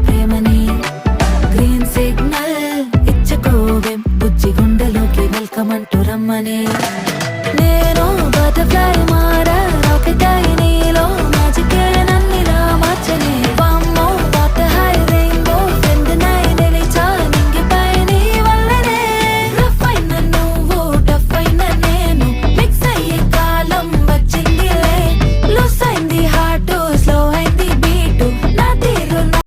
ప్రేమని green signal ఇచ్చకోవే బుజ్జి గుండెలోకి welcome అంటూ రమ్మని నేను బటర్ఫ్లై మారా రాకెట్